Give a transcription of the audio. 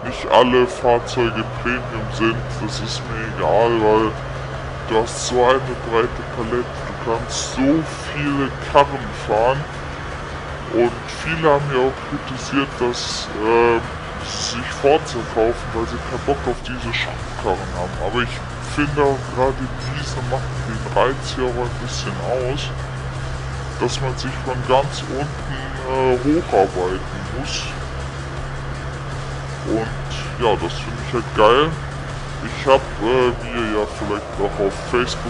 nicht alle Fahrzeuge Premium sind, das ist mir egal, weil du hast so eine breite Palette, du kannst so viele Karren fahren und viele haben ja auch kritisiert, dass sie sich Forza kaufen, weil sie keinen Bock auf diese Schrottkarren haben. Aber ich finde auch gerade diese machen den Reiz hier auch ein bisschen aus, dass man sich von ganz unten hocharbeiten muss. Und ja, das finde ich halt geil. Ich habe, wie ihr ja vielleicht auch auf Facebook